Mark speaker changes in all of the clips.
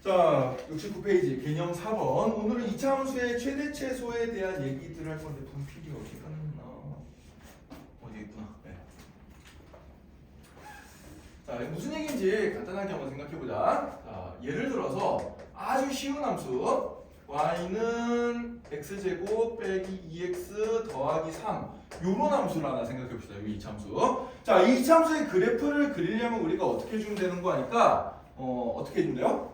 Speaker 1: 자, 69페이지 개념 4번. 오늘은 이차 함수의 최대 최소에 대한 얘기들을 할 건데 분필이 어디 갔나? 어디 있구나. 네. 자, 무슨 얘기인지 간단하게 한번 생각해보자. 자, 예를 들어서 아주 쉬운 함수 y는 x제곱 빼기 2x 더하기 3 요런 함수를 하나 생각해봅시다. 여기 이차 함수. 자, 이 이차 함수의 그래프를 그리려면 우리가 어떻게 해주면 되는 거 아니까 어떻게 해주면 돼요?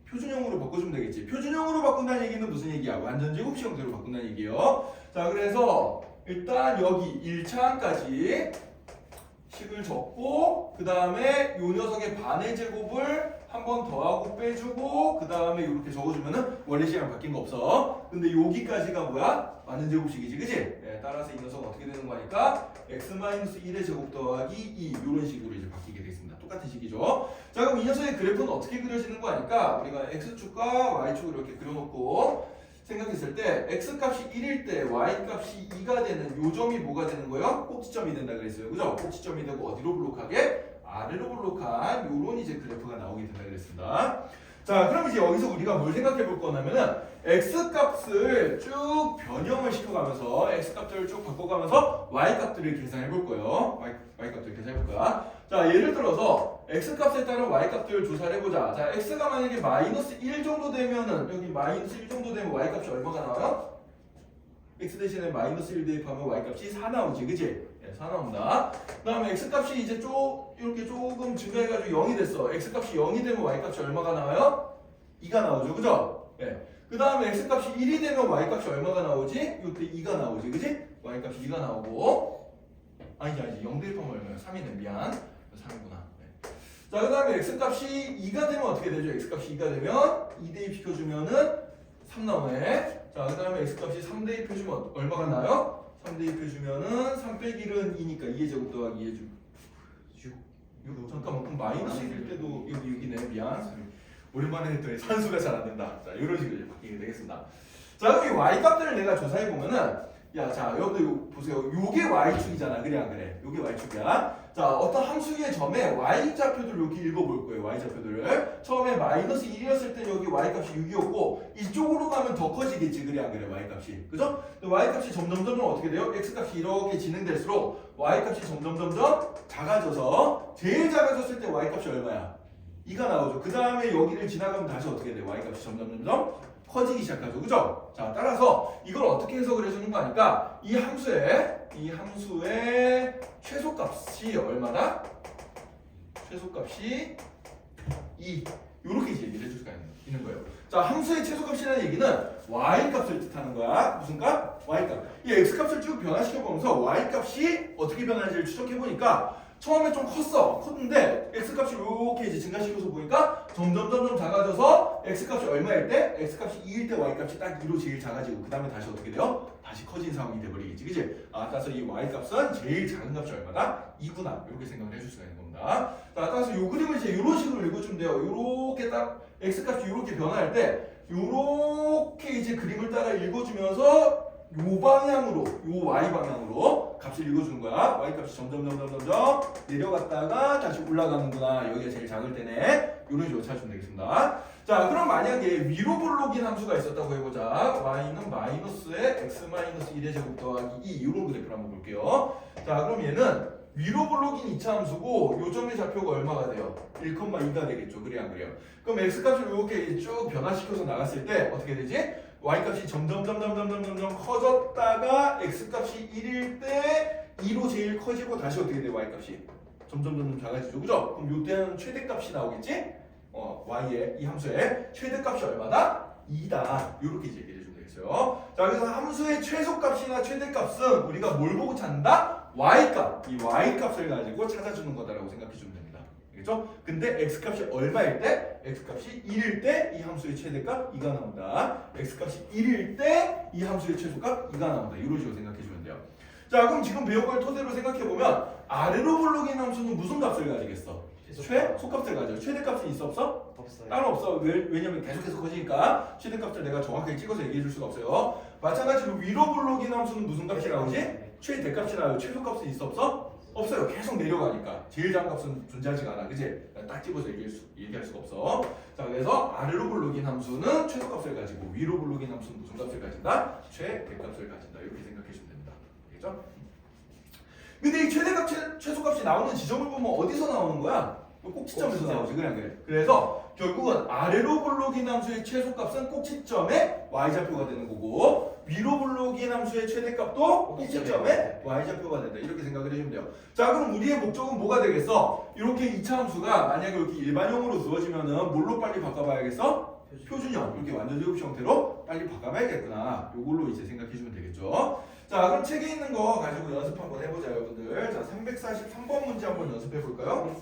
Speaker 1: 표준형으로 바꿔주면 되겠지. 표준형으로 바꾼다는 얘기는 무슨 얘기야? 완전 제곱식 형태로 바꾼다는 얘기예요. 자, 그래서 일단 여기 1차항까지 식을 적고 그 다음에 요 녀석의 반의 제곱을 한 번 더하고 빼주고 그 다음에 이렇게 적어주면은 원래 식이랑 바뀐 거 없어. 근데 여기까지가 뭐야? 완전 제곱식이지, 그치? 네, 따라서 이 녀석은 어떻게 되는 거니까 x-1의 제곱 더하기 2 이런 식으로 이제 바뀌게 되겠습니다. 똑같은 식이죠. 자, 그럼 이 녀석의 그래프는 어떻게 그려지는 거 아니까 우리가 x축과 y축을 이렇게 그려놓고 생각했을 때 x값이 1일 때 y값이 2가 되는 요 점이 뭐가 되는 거예요? 꼭지점이 된다 그랬어요. 그죠? 꼭지점이 되고 어디로 블록하게? 아래로 블록한 요런 이제 그래프가 나오게 된다 그랬습니다. 자, 그럼 이제 여기서 우리가 뭘 생각해 볼 거냐면은 x값을 쭉 변형을 시켜가면서 x값들을 쭉 바꿔가면서 y값들을 계산해 볼 거예요. y값들을 계산해 볼 거야. 자, 예를 들어서 x값에 따른 y값들을 조사를 해보자. 자, x가 만약에 마이너스 1 정도 되면은 여기 마이너스 1 정도 되면 y값이 얼마가 나와요? x 대신에 마이너스 1 대입하면 y값이 4 나오지, 그치? 네, 4 나온다. 그 다음에 x값이 이제 이렇게 조금 증가해가지고 0이 됐어. x값이 0이 되면 y값이 얼마가 나와요? 2가 나오죠, 그죠? 네. 그 다음에 x값이 1이 되면 y값이 얼마가 나오지? 이때 2가 나오지, 그치? y값이 2가 나오고 아니지 0 대입하면 얼마야? 3이네, 미안. 3이구나. 네. 자, 그 다음에 x값이 2가 되면 어떻게 되죠? x값이 2가 되면 2 대입시켜주면은 3 나오네. 자, 그 다음에 x값이 3 대입해주면 얼마가 나요? 3 대입해주면은 3 빼기 1은 2니까 2의 제곱 더하기 2의 제곱 6. 잠깐만, 그럼 마이너스 1일 때도 여기 6이네. 미안. 오랜만에 했더니 산수가 잘 안 된다. 자, 이런 식으로 이제 바뀌게 되겠습니다. 자, 그럼 이 y값들을 내가 조사해 보면은 야, 자, 여러분들 보세요. 요게 y축이잖아. 그래 안 그래? 요게 y축이야. 자, 어떤 함수의 점에 y좌표들을 이렇게 읽어볼 거예요. y좌표들을. 처음에 마이너스 1이었을 때 여기 y값이 6이었고 이쪽으로 가면 더 커지겠지. 그래 안 그래? y값이. 그죠? y값이 점점 어떻게 돼요? x값이 이렇게 진행될수록 y값이 점점 작아져서 제일 작아졌을 때 y값이 얼마야? 2가 나오죠. 그 다음에 여기를 지나가면 다시 어떻게 돼? y값이 점점 커지기 시작하죠. 그죠? 자, 따라서 이걸 어떻게 해석을 해주는 거 아니까 이 함수의 최소값이 얼마다? 최소값이 2 이렇게 이제 얘기를 해줄 수가 있는 거예요. 자, 함수의 최소값이라는 얘기는 y값을 뜻하는 거야. 무슨 값? y값. 이 x값을 쭉 변화시켜보면서 y값이 어떻게 변하는지를 추적해보니까 처음에 좀 컸는데 x값이 이렇게 이제 증가시켜서 보니까 점점 작아져서 x값이 얼마일 때? x값이 2일 때 y값이 딱 2로 제일 작아지고 그 다음에 다시 어떻게 돼요? 다시 커진 상황이 돼버리겠지, 그치? 아, 따라서 이 y값은 제일 작은 값이 얼마다? 2구나 이렇게 생각을 해줄 수가 있는 겁니다. 자, 따라서 이 그림을 이제 이런 식으로 읽어주면 돼요. 이렇게 딱 x값이 이렇게 변화할 때 이렇게 이제 그림을 따라 읽어주면서 요 방향으로, 요 y 방향으로 값을 읽어주는 거야. y 값이 점점 내려갔다가 다시 올라가는구나. 여기가 제일 작을 때네. 요런 식으로 찾으면 되겠습니다. 자, 그럼 만약에 위로 블록인 함수가 있었다고 해보자. y는 마이너스에 x-1의 제곱 더하기 2 이런 그래프를 한번 볼게요. 자, 그럼 얘는 위로 블록인 2차 함수고 요 점의 좌표가 얼마가 돼요? 1,2가 되겠죠. 그래 안 그래요? 그럼 x값을 이렇게 쭉 변화시켜서 나갔을 때 어떻게 되지? y값이 점점 커졌다가 x값이 1일 때 2로 제일 커지고 다시 어떻게 돼? y값이 점점 작아지죠. 그죠? 그럼 이때는 최대값이 나오겠지? y의 이 함수의 최대값이 얼마다? 2다. 이렇게 이제 얘기해 주면 되겠어요. 자, 그래서 함수의 최소값이나 최대값은 우리가 뭘 보고 찾는다? y값. 이 y값을 가지고 찾아주는 거다라고 생각해 주면 됩니다. 알겠죠? 근데 x값이 얼마일 때? x값이 1일 때 이 함수의 최대값 2가 나온다. x값이 1일 때 이 함수의 최소값 2가 나온다. 이런 식으로 생각해 주면 돼요. 자, 그럼 지금 배운 걸 토대로 생각해 보면 아래로 블록인 함수는 무슨 값을 가지겠어? 최소값을 가져. 최대값은 있어 없어?
Speaker 2: 없어요.
Speaker 1: 따로 없어. 왜냐면 계속해서 커지니까 최대값을 내가 정확하게 찍어서 얘기해 줄 수가 없어요. 마찬가지로 위로 블록인 함수는 무슨 값이 나오지? 최대값이 나와요. 최소값은 있어 없어? 없어요. 계속 내려가니까 제일 작은 값은 존재하지가 않아. 그치? 딱 집어서 얘기할 수가 없어. 자, 그래서 아래로 불러긴 함수는 최소값을 가지고 위로 불러긴 함수는 무슨 값을 가진다? 최대값을 가진다. 이렇게 생각해 주면 됩니다. 알겠죠? 근데 이 최대값, 최소값이 나오는 지점을 보면 어디서 나오는 거야? 꼭지점에서 나오지. 그래. 그래서 결국은 아래로 불러긴 함수의 최소값은 꼭지점에 y좌표가 되는 거고 위로 불러긴 함수의 최대값도 꼭지점에 y좌표가 된다. 이렇게 생각을 해주면 돼요. 자, 그럼 우리의 목적은 뭐가 되겠어? 이렇게 2차 함수가 만약에 이렇게 일반형으로 주어지면은 뭘로 빨리 바꿔봐야겠어? 표준형. 이렇게 완전 제곱식 형태로 빨리 바꿔봐야겠구나. 요걸로 이제 생각해주면 되겠죠. 자, 그럼 책에 있는 거 가지고 연습 한번 해보자, 여러분들. 자, 343번 문제 한번 연습해볼까요?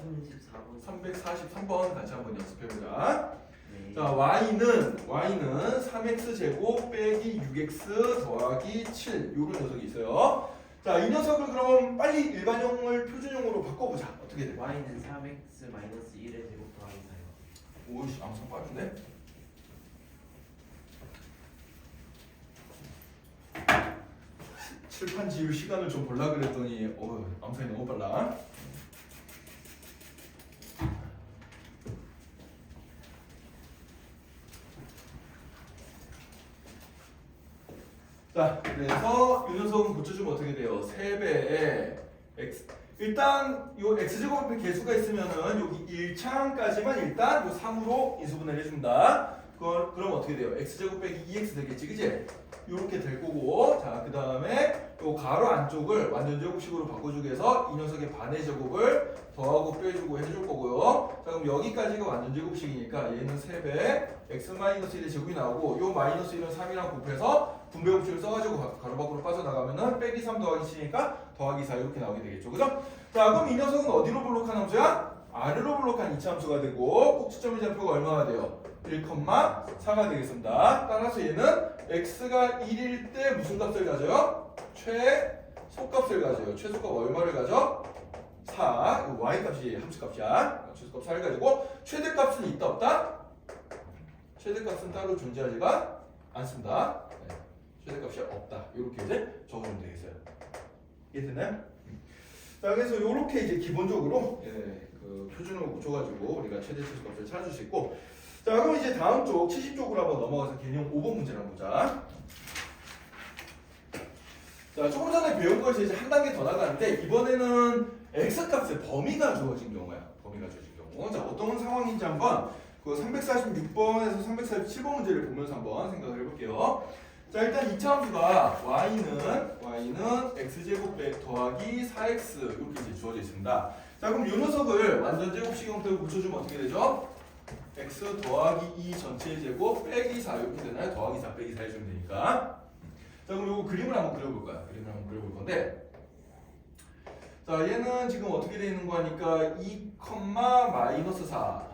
Speaker 1: 343번 같이 한번 연습해보자.
Speaker 2: 네.
Speaker 1: 자, y는 3x제곱 빼기 6x 더하기 7 요런 녀석이 있어요. 자, 이 녀석을 그럼 빨리 일반형을 표준형으로 바꿔보자. 어떻게 돼?
Speaker 2: y는 3x 마이너스 1의 제곱 더하기 4요.
Speaker 1: 오이씨, 암산 빠른데? 칠판 지울 시간을 좀 볼라 그랬더니 암산이 너무 빨라. 자, 그래서 이 녀석은 고쳐주면 어떻게 돼요? 3배의 x. 일단 요 x제곱의 개수가 있으면은 여기 1창까지만 일단 요 3으로 인수분해를 해준다. 그럼 어떻게 돼요? x제곱 빼기 2x 되겠지, 그지? 요렇게 될 거고, 자, 그 다음에 요 가로 안쪽을 완전 제곱식으로 바꿔주기 위해서 이 녀석의 반의 제곱을 더하고 빼주고 해줄 거고요. 자, 그럼 여기까지가 완전 제곱식이니까 얘는 3배 x-1의 제곱이 나오고 요 마이너스 1은 3이랑 곱해서 분배 법칙을 써가지고 가로 밖으로 빠져나가면은 빼기 3 더하기 7이니까 더하기 4 이렇게 나오게 되겠죠, 그죠? 자, 그럼 이 녀석은 어디로 블록한 함수야? 아래로 블록한 2차 함수가 되고 꼭지점의 좌표가 얼마나 돼요? 1,4가 되겠습니다. 따라서 얘는 x가 1일 때 무슨 값을 가져요? 최소값을 가져요. 최소값 얼마를 가져? 4. 이거 y값이 함수값이야. 최소값 4를 가지고 최대값은 있다 없다? 최대값은 따로 존재하지가 않습니다. 네. 최대값이 없다. 이렇게 이제 적어주면 되겠어요. 이해됐나요? 자, 그래서 이렇게 이제 기본적으로 그 표준으로 고쳐가지고 우리가 최대 최소값을 찾을 수 있고, 자, 그럼 이제 다음 쪽 70쪽으로 한번 넘어가서 개념 5번 문제를 한번 보자. 자, 조금 전에 배운 것에서 이제 한 단계 더 나가는데 이번에는 x값의 범위가 주어진 경우야. 범위가 주어진 경우. 자, 어떤 상황인지 한번 그 346번에서 347번 문제를 보면서 한번 생각을 해볼게요. 자, 일단 2차 함수가 y는 x제곱 더하기 4x 이렇게 이제 주어져 있습니다. 자, 그럼 이 녀석을 완전 제곱식 형태로 고쳐주면 어떻게 되죠? x 더하기 2 전체 제곱 빼기 4 이렇게 되나요? 더하기 4 빼기 4 해주면 되니까. 자, 그럼 요거 그림을 한번 그려볼 거야. 그림을 한번 그려볼 건데, 자, 얘는 지금 어떻게 되어 있는 거 하니까 2, 마이너스 4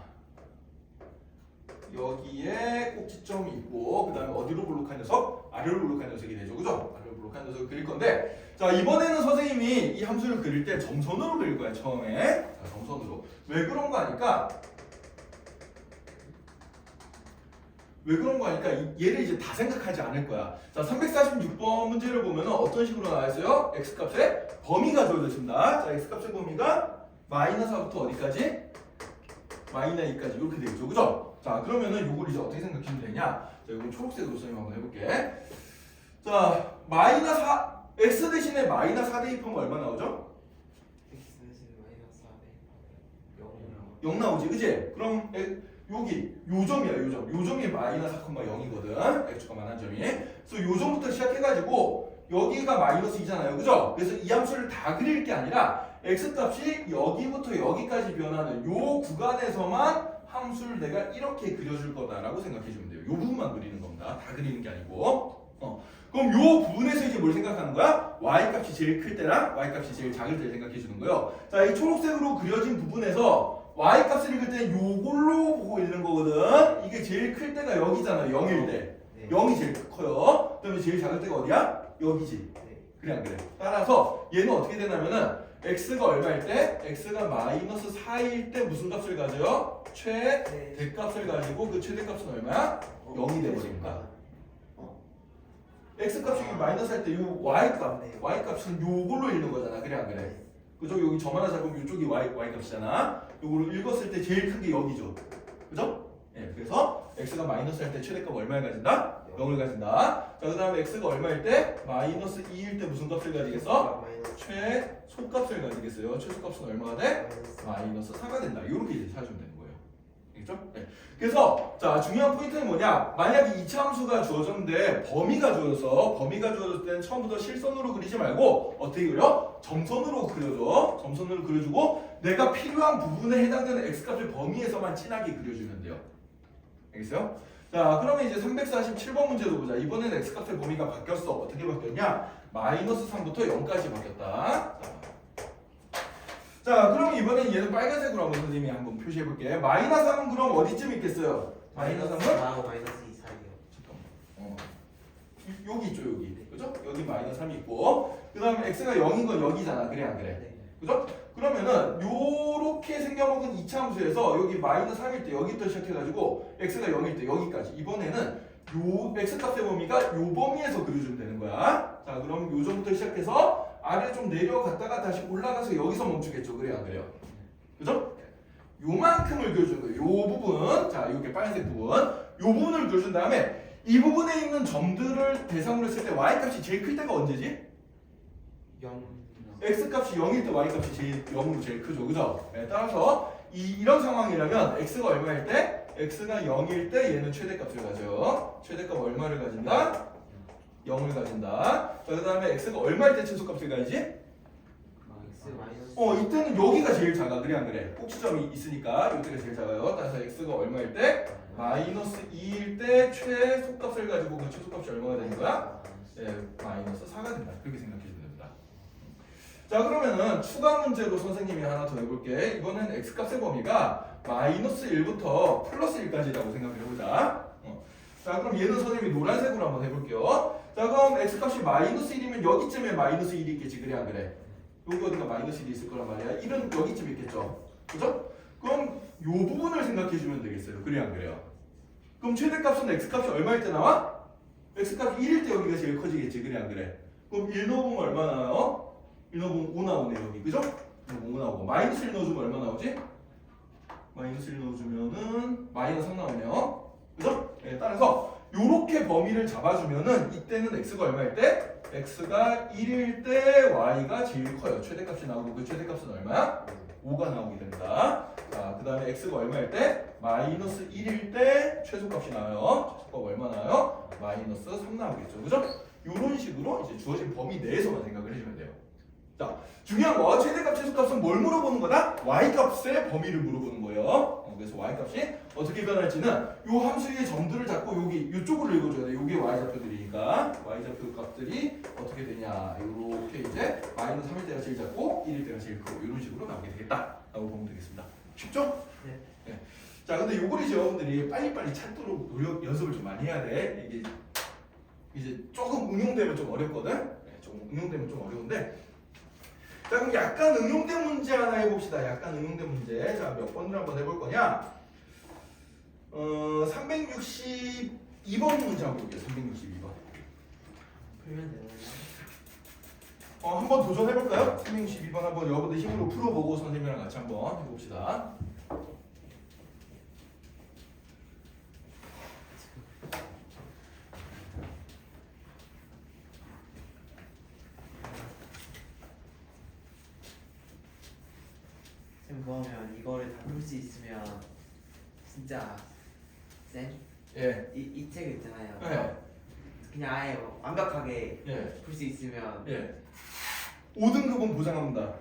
Speaker 1: 여기에 꼭지점이 있고 그 다음에 어디로 블록한 녀석? 아래로 블록한 녀석이 되죠, 그죠? 아래로 블록한 녀석을 그릴 건데, 자, 이번에는 선생님이 이 함수를 그릴 때 점선으로 그릴 거야, 처음에. 자, 점선으로. 왜 그런 거 하니까 얘를 이제 다 생각하지 않을 거야. 자, 346번 문제를 보면 어떤 식으로 나와 있어요? x값의 범위가 주어져 있습니다. 자, x값의 범위가 마이너스 4부터 어디까지? 마이너스 2까지 이렇게 되겠죠, 그죠? 자, 그러면은 요걸 이제 어떻게 생각하면 되냐? 자, 이건 초록색으로 선생님 한번 해볼게. 자, 마이너스 4, x 대신에 마이너스 4 대입하면 얼마 나오죠?
Speaker 2: x 대신 마이너스 4대
Speaker 1: 0 나오지, 그지? 그럼 여기 요점이야, 요점. 요점이 마이너스 4,0이거든. x값만 한 점이. 그래서 요점부터 시작해가지고 여기가 마이너스 2잖아요, 그죠? 그래서 이 함수를 다 그릴 게 아니라 x값이 여기부터 여기까지 변하는 요 구간에서만 함수를 내가 이렇게 그려줄 거다라고 생각해주면 돼요. 요 부분만 그리는 겁니다. 다 그리는 게 아니고. 그럼 요 부분에서 이제 뭘 생각하는 거야? y값이 제일 클 때랑 y값이 제일 작을 때를 생각해주는 거예요. 자, 이 초록색으로 그려진 부분에서 y값을 읽을 때는 요걸로 보고 읽는 거거든. 이게 제일 클 때가 여기잖아, 0일 때.
Speaker 2: 네.
Speaker 1: 0이 제일 커요. 그 다음에 제일 작을 때가 어디야? 여기지.
Speaker 2: 네.
Speaker 1: 그래 안 그래? 따라서 얘는 어떻게 되냐면은 x가 얼마일 때? x가 마이너스 4일 때 무슨 값을 가져요? 최대값을 가지고 그 최대값은 얼마야? 0이 돼버립니다. x값이 마이너스 할 때 요 y값은 요걸로 읽는 거잖아. 그래 안 그래? 그죠? 여기 점 하나 잡으면 이쪽이 y 값이잖아. 요거를 읽었을 때 제일 큰 게 여기죠. 그죠? 예, 그래서 x가 마이너스 할 때 최대값 얼마를 가진다? 0을 가진다. 자, 그 다음에 x가 얼마일 때? 마이너스 2일 때 무슨 값을 가지겠어? 최소값을 가지겠어요. 최소값은 얼마가 돼? 마이너스 4가 된다. 이렇게 이제 찾으면 되는 거예요. 알겠죠? 네. 그래서 자 중요한 포인트는 뭐냐? 만약에 2차 함수가 주어졌는데 범위가 주어졌을 때는 처음부터 실선으로 그리지 말고 어떻게 그려? 점선으로 그려줘. 점선으로 그려주고 내가 필요한 부분에 해당되는 x값을 범위에서만 진하게 그려주면 돼요. 알겠어요? 자 그러면 이제 347번 문제도 보자. 이번에는 x값의 범위가 바뀌었어. 어떻게 바뀌었냐? 마이너스 3부터 0까지 바뀌었다. 자 그럼 이번엔 얘는 빨간색으로 한번 선생님이 한번 표시해 볼게. 마이너스 3은 그럼 어디쯤 있겠어요? 마이너스 3은?
Speaker 2: 마이너스 2 사이요.
Speaker 1: 잠깐만. 여기 있죠 여기. 그죠? 여기 마이너스 3이 있고 그 다음에 x가 0인 건 여기잖아. 그래 안 그래?
Speaker 2: 네.
Speaker 1: 그죠? 그러면은 요렇게 생겨먹은 2차 함수에서 여기 마이너스 3일 때 여기부터 시작해가지고 x가 0일 때 여기까지 이번에는 요 x값의 범위가 요 범위에서 그려주면 되는 거야. 자 그럼 요 정도부터 시작해서 아래 좀 내려갔다가 다시 올라가서 여기서 멈추겠죠. 그래요 안 그래요? 그죠? 요만큼을 그려준 거예요. 요 부분 자 이렇게 빨간색 부분 요 부분을 그려준 다음에 이 부분에 있는 점들을 대상으로 했을 때 y값이 제일 클 때가 언제지?
Speaker 2: 0.
Speaker 1: x값이 0일 때 y값이 제일 0으로 제일 크죠. 그죠? 네, 따라서 이런 상황이라면 x가 얼마일 때? x가 0일 때 얘는 최대값을 가져. 최대값 얼마를 가진다? 0을 가진다. 자, 그 다음에 x가 얼마일 때 최소값을 가야지?
Speaker 2: x 마이너스.
Speaker 1: 이때는 여기가 제일 작아. 그래 안 그래? 꼭지점이 있으니까 이때가 제일 작아요. 따라서 x가 얼마일 때? 마이너스 2일 때 최소값을 가지고 그 최소값이 얼마가 되는 거야? 네, 마이너스 4가 된다. 그렇게 생각해주면 됩니다. 자 그러면은 추가 문제로 선생님이 하나 더 해볼게. 이번엔 x값의 범위가 마이너스 1부터 플러스 1까지라고 생각을 해보자. 자 그럼 얘는 선생님이 노란색으로 한번 해볼게요. 자 그럼 x값이 마이너스 1이면 여기쯤에 마이너스 1이 있겠지. 그래 안 그래? 여기 어딘가 마이너스 1이 있을 거란 말이야. 1은 여기쯤 있겠죠. 그죠? 그럼 요 부분을 생각해주면 되겠어요. 그래 안 그래요? 그럼 최대값은 x값이 얼마일 때 나와? x값이 1일 때 여기가 제일 커지겠지. 그래 안 그래? 그럼 1 넣어보면 얼마 나와요? 1 넣어보면 5 나오네 여기. 그죠? 5 나오고 마이너스 1 넣어주면 얼마 나오지? 마이너스 1 넣어주면은 마이너스 3 나오네요. 그죠? 네, 따라서 요렇게 범위를 잡아주면은 이때는 x가 얼마일 때? x가 1일 때 y가 제일 커요. 최대값이 나오고 그 최대값은 얼마야? 5가 나오게 됩니다. 자, 그 다음에 x가 얼마일 때? 마이너스 1일 때 최소값이 나와요. 최소값 얼마 나와요? 마이너스 3 나오겠죠. 그죠? 요런 식으로 이제 주어진 범위 내에서만 생각을 해주면 돼요. 자, 중요한 거 최대값, 최소값은 뭘 물어보는 거다? y값의 범위를 물어보는 거예요. 그래서 y값이 어떻게 변할지는 요 함수의 점들을 잡고 여기 이쪽으로 읽어줘야 돼. 요게 y좌표들이니까 y좌표 값들이 어떻게 되냐? 요렇게 이제 마이너스 3일 때가 제일 작고 1일 때가 제일 크고 이런 식으로 나오게 되겠다라고 보면 되겠습니다. 쉽죠?
Speaker 2: 네.
Speaker 1: 네. 자, 근데 요거를 이제 여러분들이 빨리빨리 찾도록 노력 연습을 좀 많이 해야 돼. 이게 이제 조금 응용되면 좀 어렵거든. 네, 조금 응용되면 좀 어려운데. 자 그럼 약간 응용된 문제 하나 해봅시다. 약간 응용된 문제. 자 몇 번을 한번 해볼 거냐? 362번 문제 한번 볼게요. 362번.
Speaker 2: 풀면 되나요?
Speaker 1: 한번 도전해볼까요? 362번 한번 여러분들 힘으로 풀어보고 선생님이랑 같이 한번 해봅시다.
Speaker 2: 쌤 그러면 이거를 다 풀 수 있으면 진짜 쌤?
Speaker 1: 예.
Speaker 2: 이 책 있잖아요.
Speaker 1: 예.
Speaker 2: 그냥 아예 완벽하게
Speaker 1: 예.
Speaker 2: 풀 수 있으면
Speaker 1: 예. 5등급은 보장합니다.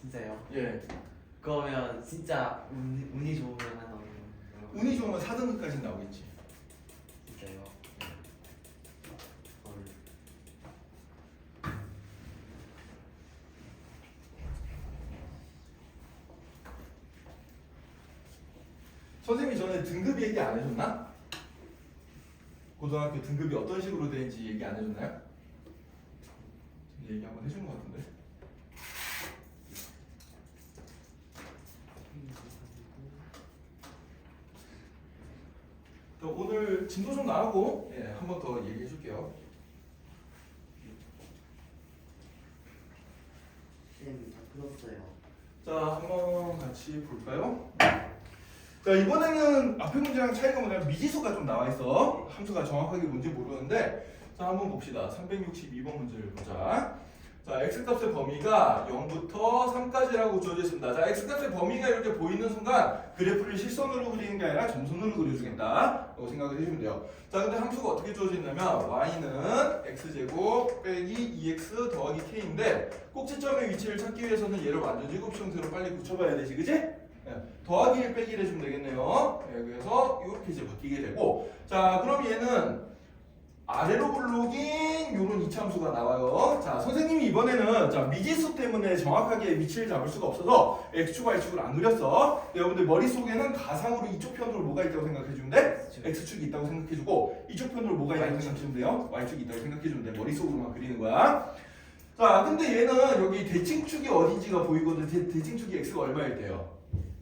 Speaker 2: 진짜요?
Speaker 1: 예.
Speaker 2: 그러면 진짜 운이 좋으면 한 어느 정도?
Speaker 1: 운이 좋으면 4등급까지 나오겠지.
Speaker 2: 진짜요? 헐.
Speaker 1: 선생님이 전에 등급 얘기 안 해줬나? 고등학교 등급이 어떤 식으로 되는지 얘기 안 해줬나요? 얘기 한번 해준 것 같은데. 또 오늘 진도 좀 나오고 한 번 더 얘기해 줄게요.
Speaker 2: 쌤
Speaker 1: 자, 한번 같이 볼까요? 자, 이번에는 앞에 문제랑 차이가 뭐냐면 미지수가 좀 나와 있어. 함수가 정확하게 뭔지 모르는데, 자, 한번 봅시다. 362번 문제를 보자. 자, x값의 범위가 0부터 3까지라고 주어져 있습니다. 자, x값의 범위가 이렇게 보이는 순간 그래프를 실선으로 그리는 게 아니라 점선으로 그려주겠다 라고 생각을 해주면 돼요. 자, 근데 함수가 어떻게 주어져 있냐면 y는 x제곱 빼기 2x 더하기 k인데 꼭지점의 위치를 찾기 위해서는 얘를 완전 제곱식 형태로 빨리 굳혀봐야 되지, 그지? 네, 더하기 1 빼기 1 해주면 되겠네요. 네, 그래서 이렇게 이제 바뀌게 되고, 자, 그럼 얘는 아래로 블록인 요런 이차함수가 나와요. 자, 선생님이 이번에는 자, 미지수 때문에 정확하게 위치를 잡을 수가 없어서 x축, y축을 안 그렸어. 여러분들 머릿속에는 가상으로 이쪽 편으로 뭐가 있다고 생각해주면 돼? x축이 있다고 생각해주고, 이쪽 편으로 뭐가 있다고 생각해주면 돼요? y축이 있다고 생각해주면 돼. 머릿속으로만 그리는 거야. 자, 근데 얘는 여기 대칭축이 어딘지가 보이거든. 대칭축이 x가 얼마일 때요?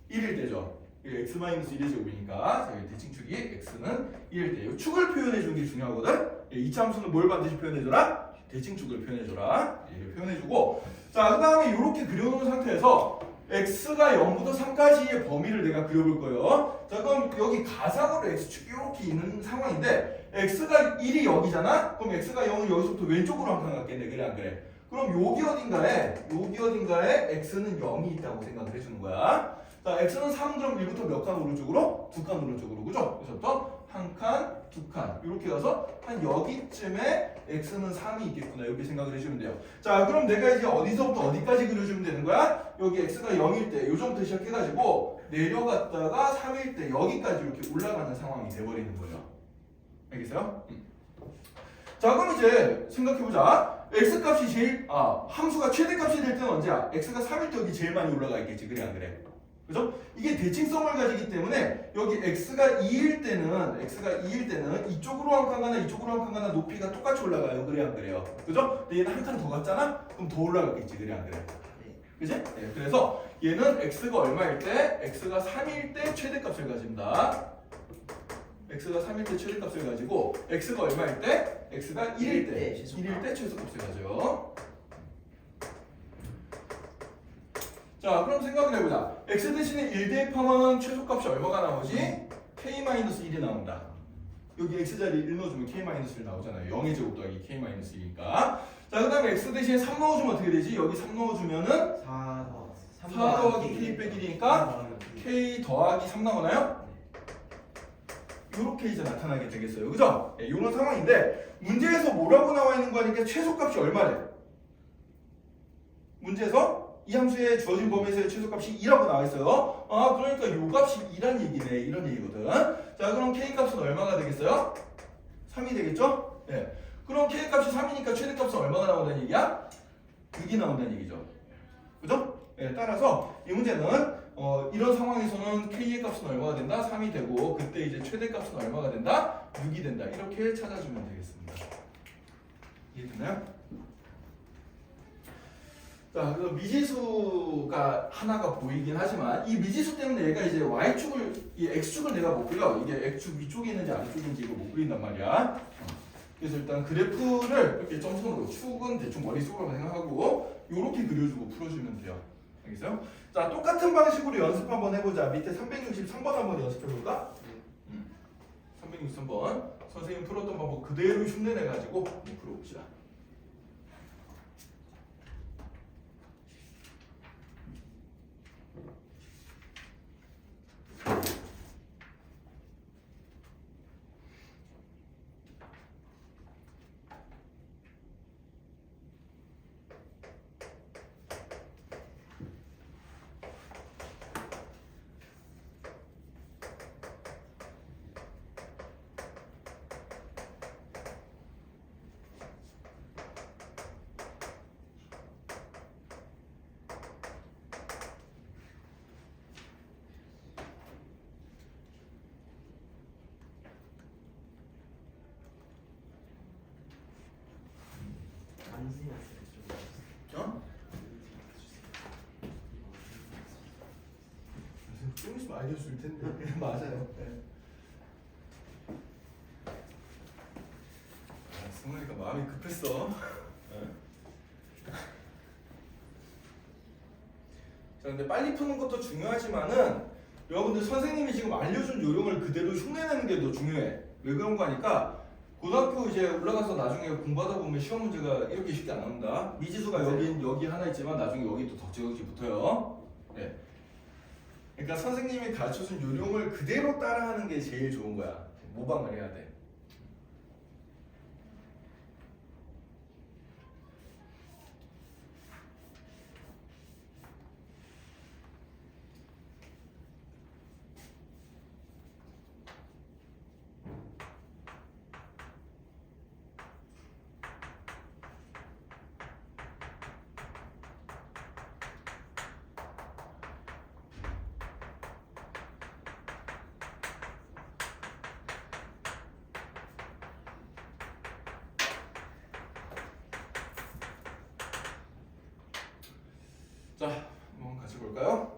Speaker 1: 1일 때죠. x-1의 제곱이니까 대칭축이 x는 1일 때. 이 축을 표현해 주는 게 중요하거든. 이차 함수는 뭘 반드시 표현해줘라? 대칭축을 표현해줘라. 얘를 표현해주고, 자, 그 다음에 이렇게 그려놓은 상태에서 x가 0부터 3까지의 범위를 내가 그려볼 거예요. 자, 그럼 여기 가상으로 x축이 이렇게 있는 상황인데 x가 1이 여기잖아? 그럼 x가 0은 여기서부터 왼쪽으로 한 칸 갔겠네. 그래 안 그래? 그럼 여기 어딘가에 x는 0이 있다고 생각을 해주는 거야. 자, x는 3, 그럼 1부터 몇 칸 오른쪽으로? 2칸 오른쪽으로, 그죠? 그래서부터 한 칸, 두 칸 이렇게 가서 한 여기쯤에 x는 3이 있겠구나 이렇게 생각을 해주면 돼요. 자, 그럼 내가 이제 어디서부터 어디까지 그려주면 되는 거야? 여기 x가 0일 때 요정부터 시작해가지고 내려갔다가 3일 때 여기까지 이렇게 올라가는 상황이 돼버리는 거예요. 알겠어요? 자, 그럼 이제 생각해보자. x값이 함수가 최대값이 될 때는 언제야? x가 3일 때 여기 제일 많이 올라가 있겠지. 그래 안 그래? 그죠? 이게 대칭성을 가지기 때문에 여기 x가 2일 때는 이쪽으로 한 칸 가나 이쪽으로 한 칸 가나 높이가 똑같이 올라가요. 그래 안 그래요? 그죠? 근데 얘는 한 칸 더 갔잖아? 그럼 더 올라가겠지. 그래 안 그래? 그지? 네, 그래서 얘는 x가 얼마일 때? x가 3일 때 최대값을 가진다. x가 3일 때 최대값을 가지고 x가 얼마일 때? x가 1일 때 최소값을 가져요. 자, 그럼 생각을 해보자. x 대신에 1 대입하면 최소값이 얼마가 나오지? k-1이 나온다. 여기 x자리에 1 넣어주면 k-1 나오잖아요. 0의 제곱 더하기 k-1이니까. 자, 그 다음에 x 대신에 3 넣어주면 어떻게 되지? 여기 3 넣어주면은 4 더하기 k 빼기 1이니까 k 더하기 3 나오나요? 이렇게 이제 나타나게 되겠어요. 그죠? 네, 이런 상황인데 문제에서 뭐라고 나와 있는 거니까 최소값이 얼마래? 문제에서 이 함수의 주어진 범위에서의 최소값이 2라고 나와 있어요. 아, 그러니까 요 값이 2란 얘기네. 이런 얘기거든. 자, 그럼 k 값은 얼마가 되겠어요? 3이 되겠죠? 네. 그럼 k 값이 3이니까 최대값은 얼마가 나온다는 얘기야? 6이 나온다는 얘기죠. 그죠? 네, 따라서 이 문제는 이런 상황에서는 k의 값은 얼마가 된다? 3이 되고 그때 이제 최대값은 얼마가 된다? 6이 된다. 이렇게 찾아주면 되겠습니다. 이해되나요? 자, 그래서 미지수가 하나가 보이긴 하지만 이 미지수 때문에 얘가 이제 y축을, 이 x축을 내가 못 그려. 이게 x축 위쪽에 있는지 아래쪽인지 이걸 못 그린단 말이야. 그래서 일단 그래프를 이렇게 점선으로 축은 대충 머릿속으로 생각하고 이렇게 그려주고 풀어주면 돼요. 알겠어요? 자, 똑같은 방식으로 연습 한번 해보자. 밑에 363번 한번 연습해볼까? 363번 선생님 풀었던 방법 그대로 흉내내가지고 풀어봅시다. 어? 좀 있으면 알려줄 텐데. 맞아요. 네. 승훈이가 마음이 급했어. 네. 근데 빨리 푸는 것도 중요하지만은 여러분들 선생님이 지금 알려준 요령을 그대로 흉내내는 게 더 중요해. 왜 그런 거 하니까 고등학교 이제 올라가서 나중에 공부하다 보면 시험 문제가 이렇게 쉽게 안 나온다. 미지수가 여기 하나 있지만 나중에 여기 또 덕지덕지 붙어요. 네. 그러니까 선생님이 가르쳐준 요령을 그대로 따라하는 게 제일 좋은 거야. 모방을 해야 돼. 자, 한번 같이 볼까요?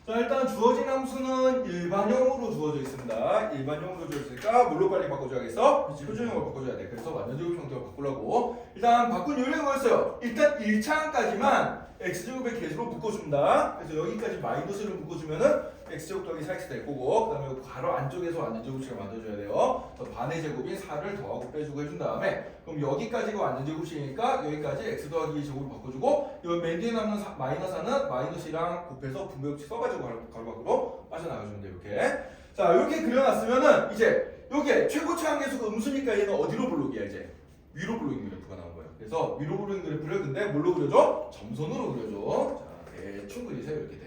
Speaker 1: 자, 일단 주어진 함수는 일반형으로 주어져 있습니다. 일반형으로 주어져 있으니까 뭘로 빨리 바꿔줘야겠어? 표준형으로 바꿔줘야 돼. 그래서 완전제곱 형태로 바꾸려고. 일단 바꾼 요령이 뭐였어요? 일단 1차항까지만 x제곱의 계수로 묶어준다. 그래서 여기까지 마이너스를 묶어주면은 x제곱 더하기 4x 될 거고, 그 다음에 괄호 안쪽에서 완전제곱식을 만들어줘야 돼요. 그래서 반의 제곱인 4를 더하고 빼주고 해준 다음에, 그럼 여기까지가 완전제곱식이니까 여기까지 x 더하기 제곱을 바꿔주고, 여기 맨 뒤에 남는 마이너스 4는 마이너스랑 곱해서 분배법칙 써가지고 괄호 밖으로 빠져나가주면 돼요. 이렇게. 자, 이렇게 그려놨으면은 이제 여기에 최고차항 계수가 음수니까 얘는 어디로 볼록이야 이제? 위로 볼록인 그래프가 나온 거예요. 그래서 위로 볼록인 그래프를 근데 뭘로 그려줘? 점선으로 그려줘. 자, 대충 그리세요. 이렇게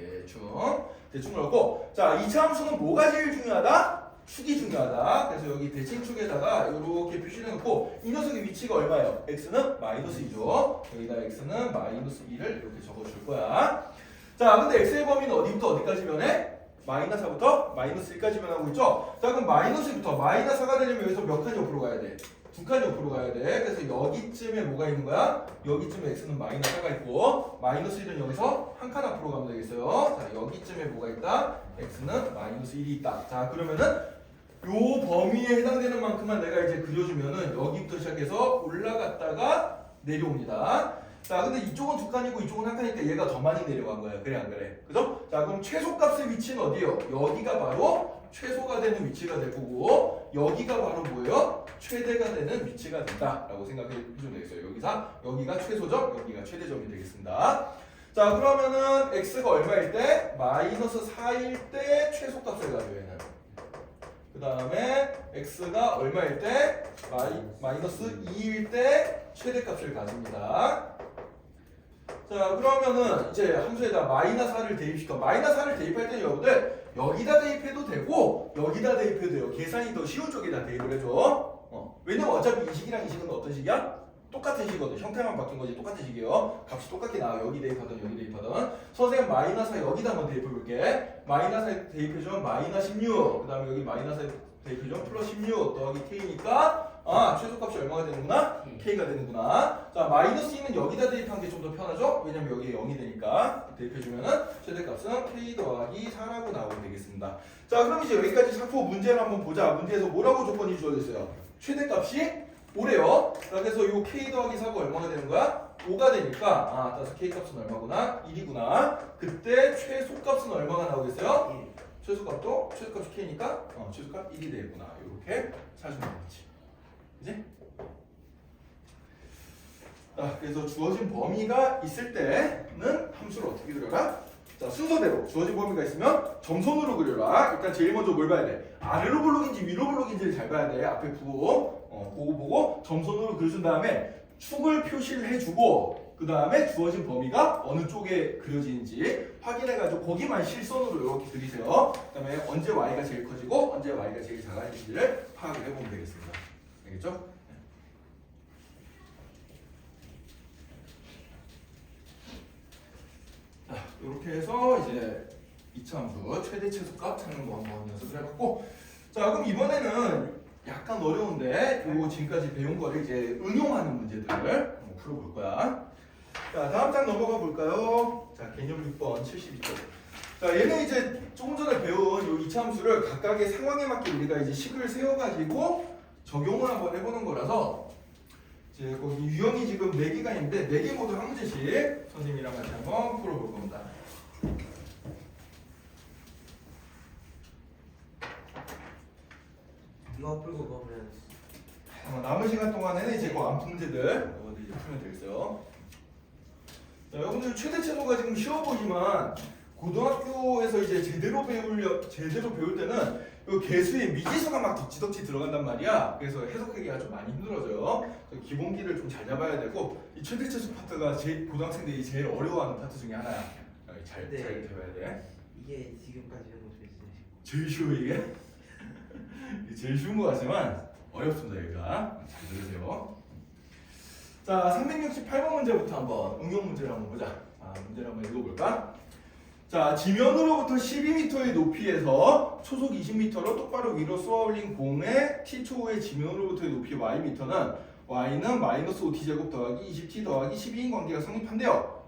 Speaker 1: 대충 그렸고, 자, 2차 함수는 뭐가 제일 중요하다? 축이 중요하다. 그래서 여기 대칭축에다가 이렇게 표시를 해놓고, 이 녀석의 위치가 얼마예요? x는 마이너스 2죠. 여기다 x는 마이너스 2를 이렇게 적어줄 거야. 자, 근데 x의 범위는 어디부터 어디까지 변해? 마이너스 4부터 마이너스 1까지 변하고 있죠? 자, 그럼 마이너스부터 마이너스 4가 되려면 여기서 몇 칸 옆으로 가야 돼? 두 칸 옆으로 가야 돼. 그래서 여기쯤에 뭐가 있는 거야? 여기쯤에 x는 마이너스 4가 있고, 마이너스 1은 여기서 한 칸 앞으로 가면 되겠어요. 자, 여기쯤에 뭐가 있다? x는 마이너스 1이 있다. 자, 그러면은 요 범위에 해당되는 만큼만 내가 이제 그려주면은 여기부터 시작해서 올라갔다가 내려옵니다. 자, 근데 이쪽은 두 칸이고 이쪽은 한 칸이니까 얘가 더 많이 내려간 거야. 그래 안 그래? 그죠? 자, 그럼 최소값의 위치는 어디요? 여기가 바로 최소가 되는 위치가 될 거고, 여기가 바로 뭐예요? 최대가 되는 위치가 된다라고 생각해 주면 되겠어요. 여기가 최소점, 여기가 최대점이 되겠습니다. 자, 그러면은 x가 얼마일 때? 마이너스 4일 때 최소값을 가져요. 얘는. 그 다음에 x가 얼마일 때? 마이너스 2일 때 최대값을 가집니다. 자, 그러면은 이제 함수에다 마이너스 4를 대입시켜. 마이너스 4를 대입할 때는 여러분들 여기다 대입해도 되고 여기다 대입해도 돼요. 계산이 더 쉬운 쪽에다 대입을 해줘. 왜냐면 어차피 이 식이랑 이 식은 어떤 식이야? 똑같은 식이거든. 형태만 바뀐 거지 똑같은 식이에요. 값이 똑같게 나와. 여기 대입하든 여기 대입하든. 선생님 마이너스 4 여기다 한번 대입해 볼게. 마이너스 4 대입해주면 마이너스 16. 그 다음에 여기 마이너스 4 대입해주면 플러스 16 더하기 k니까 최소값이 얼마가 되는구나? k가 되는구나. 자, 마이너스 2는 여기다 대입한 게 좀 더 편하죠? 왜냐면 여기에 0이 되니까. 대입해주면은 최대값은 k 더하기 4라고 나오게 되겠습니다. 자, 그럼 이제 여기까지 잡고 문제를 한번 보자. 문제에서 뭐라고 조건이 주어졌어요? 최대값이 5래요. 자, 그래서 이 k 더하기 4가 얼마가 되는 거야? 5가 되니까 따라서 k 값은 얼마구나? 1이구나. 그때 최소값은 얼마가 나오겠어요? 최소값이 k니까 최소값 1이 되겠구나. 이렇게 찾으면 되겠지. 그지? 자, 그래서 주어진 범위가 있을 때는 함수를 어떻게 그려라? 자, 순서대로 주어진 범위가 있으면 점선으로 그려라. 일단 제일 먼저 뭘 봐야 돼? 아래로 볼록인지 위로 볼록인지를 잘 봐야 돼. 앞에 보고 그거 보고 점선으로 그려준 다음에 축을 표시를 해주고, 그 다음에 주어진 범위가 어느 쪽에 그려지는지 확인해가지고 거기만 실선으로 이렇게 그리세요. 그 다음에 언제 y가 제일 커지고 언제 y가 제일 작아지는지를 파악을 해보면 되겠습니다. 알겠죠? 자, 이렇게 해서 이제 2차 함수 최대 최소값 찾는 거 한번 연습을 해봤고, 자, 그럼 이번에는 약간 어려운데 요 지금까지 배운 거를 이제 응용하는 문제들을 한번 풀어볼 거야. 자, 다음 장 넘어가 볼까요? 자, 개념 6번 72쪽. 자, 얘는 이제 조금 전에 배운 요 2차 함수를 각각의 상황에 맞게 우리가 이제 식을 세워가지고 적용을 한번 해보는 거라서, 이제 거기 유형이 지금 4개가 있는데 4개 모두 한 문제씩 선생님이랑 같이 한번 풀어볼 겁니다.
Speaker 2: 이거 풀고 그러면
Speaker 1: 남은 시간 동안에는 이제 그 암푸 문제들 이것들 이제 풀면 되겠어요. 자, 여러분들 최대 채도가 지금 쉬워 보이지만 고등학교에서 이제 제대로 배울 때는 이 개수에 미지수가 막 덕지덕지 들어간단 말이야. 그래서 해석하기가 좀 많이 힘들어져요. 그래서 기본기를 좀 잘 잡아야 되고 이 최대 채수 파트가 고등학생들이 제일 어려워하는 파트 중에 하나야. 잘
Speaker 2: 네.
Speaker 1: 배워야 돼.
Speaker 2: 이게 지금까지 해본 중에 진짜 쉽고
Speaker 1: 제일 쉬워 이게? 이게 제일 쉬운 것 같지만 어렵습니다 여기가. 잘 들으세요. 자, 368번 문제부터 한번 응용 문제를 한번 보자. 자, 문제를 한번 읽어볼까? 자, 지면으로부터 12m의 높이에서 초속 20m로 똑바로 위로 쏘아올린 공의 t초의 지면으로부터의 높이 ym는 y는 마이너스 5t제곱 더하기 20t 더하기 12인 관계가 성립한대요.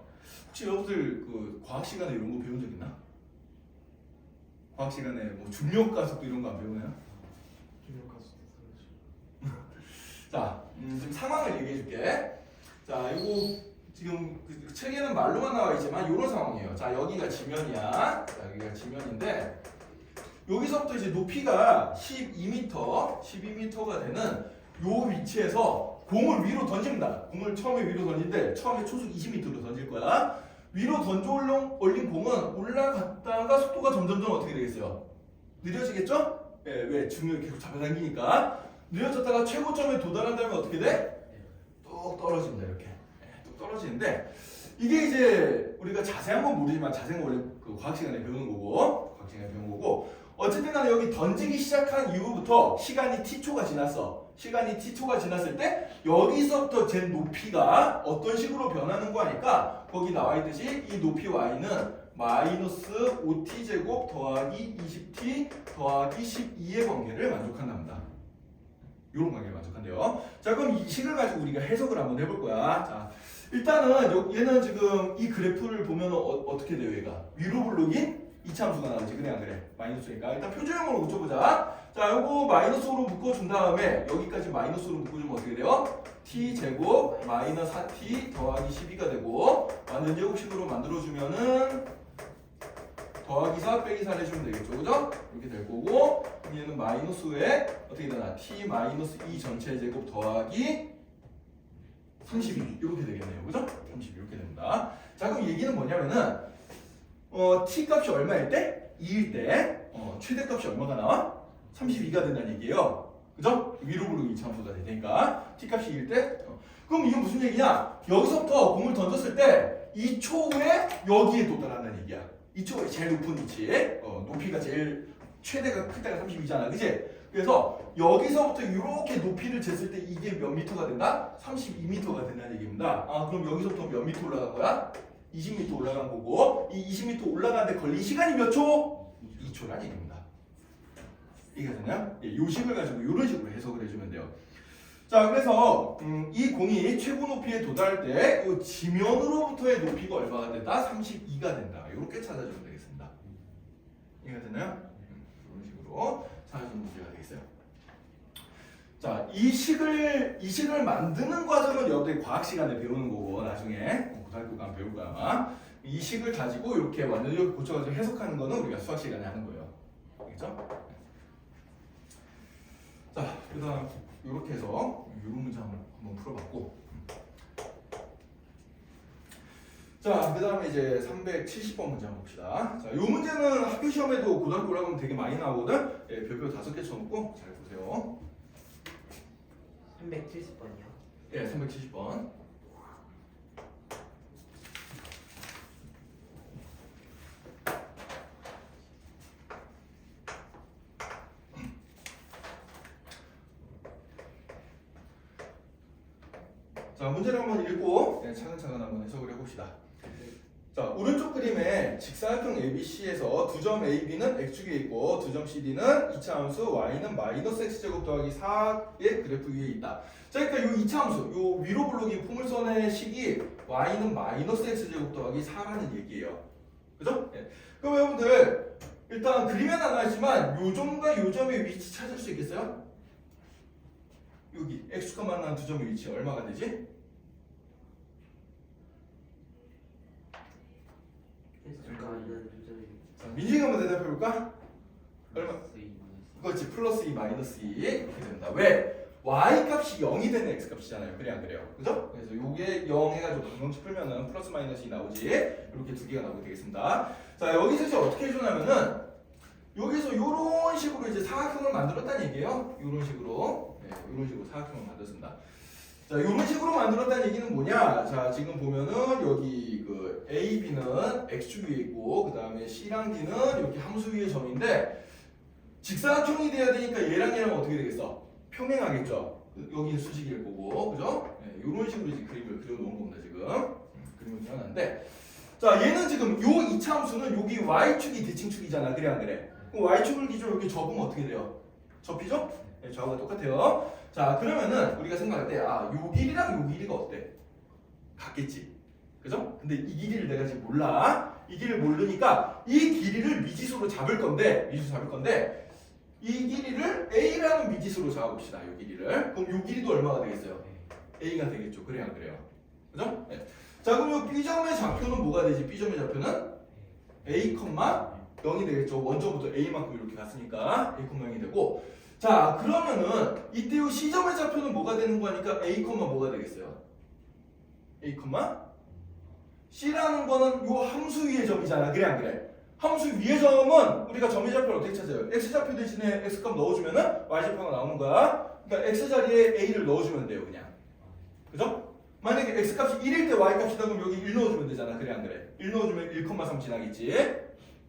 Speaker 1: 혹시 여러분들 그 과학 시간에 이런 거 배운 적 있나? 과학 시간에 뭐 중력 가속도 이런 거 안 배우나요? 자, 지금 상황을 얘기해 줄게. 자, 이거 지금 그 책에는 말로만 나와 있지만 이런 상황이에요. 자, 여기가 지면이야. 자, 여기가 지면인데 여기서부터 이제 높이가 12m가 되는 요 위치에서 공을 위로 던집니다. 공을 처음에 위로 던진데 처음에 초속 20m로 던질 거야. 위로 던져 올린 공은 올라갔다가 속도가 점점점 어떻게 되겠어요? 느려지겠죠? 예, 왜? 중력이 계속 잡아당기니까. 느려졌다가 최고점에 도달한다면 어떻게 돼? 뚝 떨어집니다. 이렇게 뚝 떨어지는데 이게 이제 우리가 자세한 건 모르지만 자세한 건 원래 그 과학 시간에 배우는 거고 어쨌든 간에 여기 던지기 시작한 이후부터 시간이 t초가 지났어. 시간이 t초가 지났을 때 여기서부터 잰 높이가 어떤 식으로 변하는 거 하니까 거기 나와 있듯이 이 높이 y는 마이너스 5t제곱 더하기 20t 더하기 12의 관계를 만족한답니다. 이런 관계를 만족한대요. 자, 그럼 이 식을 가지고 우리가 해석을 한번 해볼 거야. 자, 일단은 얘는 지금 이 그래프를 보면 어떻게 돼요? 얘가 위로 블록인 이차함수가 나오지. 그래 안 그래? 마이너스니까 일단 표준형으로 묶어보자. 자, 요거 마이너스로 묶어준 다음에 여기까지 마이너스로 묶어주면 어떻게 돼요? t제곱 마이너스 4t 더하기 12가 되고 완전 제곱식으로 만들어주면은 더하기 4 빼기 4 해주면 되겠죠. 그죠? 이렇게 될 거고 얘는 마이너스에 어떻게 되나? t 마이너스 2 전체 제곱 더하기 32 이렇게 되겠네요. 그죠? 30 이렇게 됩니다. 자, 그럼 얘기는 뭐냐면은 t 값이 얼마일 때? 2일 때 최대값이 얼마가 나와? 32가 된다는 얘기예요. 그죠? 위로 부르기 이차함수가 되니까 t 값이 2일 때 그럼 이게 무슨 얘기냐? 여기서부터 공을 던졌을 때 이 초에 여기에 도달한다는 얘기야. 이 초가 제일 높은 위치, 높이가 제일 최대가 클 때가 32잖아, 그지? 그래서 여기서부터 이렇게 높이를 쟀을 때 이게 몇 미터가 된다? 32m가 된다는 얘기입니다. 아, 그럼 여기서부터 몇 미터 올라간 거야? 20m 올라간 거고 이 20m 올라가는데 걸린 시간이 몇 초? 2초란 얘기입니다. 이해가 되나요? 예, 요 식을 가지고 이런 식으로 해석을 해주면 돼요. 자, 그래서 이 공이 최고 높이에 도달할 때 이 지면으로부터의 높이가 얼마가 된다? 32가 된다. 이렇게 찾아주면 되겠습니다. 이해가 되나요? 이런 식으로 찾아주는 문제가 되겠어요. 자, 이 식을 만드는 과정은 여러분들이 과학 시간에 배우는 거고 나중에 고등학교 가면 배울 거야 아마. 이 식을 가지고 이렇게 완전히 고쳐가지고 해석하는 거는 우리가 수학 시간에 하는 거예요. 알겠죠? 자, 그다음 이렇게 해서 이런 문제 한번 풀어봤고, 자, 그 다음에 이제 370번 문제 한번 봅시다. 자, 이 문제는 학교 시험에도 고등학교 올라가면 되게 많이 나오거든. 예, 별표 5개 쳐놓고 잘 보세요.
Speaker 2: 370번이요?
Speaker 1: 예, 370번. 자, 문제를 한번 읽고 차근차근 한번 해석을 해봅시다. 자, 오른쪽 그림에 직사각형 ABC에서 두 점 AB는 X축에 있고 두 점 CD는 이차함수 Y는 마이너스 X제곱 더하기 4의 그래프 위에 있다. 자, 그러니까 이 이차함수, 요 위로 블록인 포물선의 식이 Y는 마이너스 X제곱 더하기 4라는 얘기예요. 그죠? 예. 그럼 여러분들 일단 그림에는 안 나와있지만 요 점과 요 점의 위치 찾을 수 있겠어요? 여기 x축과 만나는 두 점의 위치 얼마가 되지?
Speaker 2: x축과 있는 두 점이
Speaker 1: 자, 민준이가 한번 대답해 볼까? 얼마?
Speaker 2: 플러스 2 마이너스
Speaker 1: 그렇지, 플러스 2 마이너스 2 이렇게 된다. 왜? y 값이 0이 되는 x 값이잖아요. 그래 안 그래요? 그죠? 그래서 요게 0 해가지고 방정식 풀면은 플러스 마이너스 2 나오지. 이렇게 두 개가 나오게 되겠습니다. 자, 여기서 이제 어떻게 해주냐면은 여기서 요런 식으로 이제 사각형을 만들었다는 얘기예요. 요런 식으로. 네, 요런 식으로 사각형을 만들었습니다. 자, 요런 식으로 만들었다는 얘기는 뭐냐? 자, 지금 보면은 여기 그 A, B는 x축 위에 있고, 그 다음에 C랑 D는 이렇게 함수 위의 점인데, 직사각형이 돼야 되니까 얘랑 얘랑 어떻게 되겠어? 평행하겠죠? 여기 수직일 거고, 그죠? 네, 요런 식으로 이제 그림을 그려놓은 겁니다, 지금. 그림을 그려놨는데, 자, 얘는 지금 요 이차 함수는 여기 y축이 대칭축이잖아, 그래 안 그래? 그럼 y축을 기준으로 여기 접으면 어떻게 돼요? 접히죠? 네, 저하고 똑같아요. 자, 그러면은 우리가 생각할 때, 아, 요 길이랑 요 길이가 어때? 같겠지. 그죠? 근데 이 길이를 내가 지금 몰라. 이 길이를 모르니까 이 길이를 미지수로 잡을 건데, 이 길이를 a라는 미지수로 잡아봅시다. 이 길이를. 그럼 이 길이도 얼마가 되겠어요? a가 되겠죠. 그래야 안 그래요? 그죠? 네. 자, 그럼 이 b점의 좌표는 뭐가 되지? b점의 좌표는 a, 0이 되겠죠. 원점부터 a만큼 이렇게 갔으니까 a, 0이 되고. 자, 그러면은 이때 이 c점의 좌표는 뭐가 되는 거니까 a, 뭐가 되겠어요? a, c라는 거는 요 함수 위의 점이잖아. 그래 안 그래? 함수 위의 점은 우리가 점의 좌표를 어떻게 찾아요? x좌표 대신에 x값 넣어주면은 y좌표가 나오는 거야. 그러니까 x자리에 a를 넣어주면 돼요, 그냥. 그죠? 만약에 x값이 1일 때 y값이다 그럼 여기 1 넣어주면 되잖아. 그래 안 그래? 1 넣어주면 1,3 지나겠지.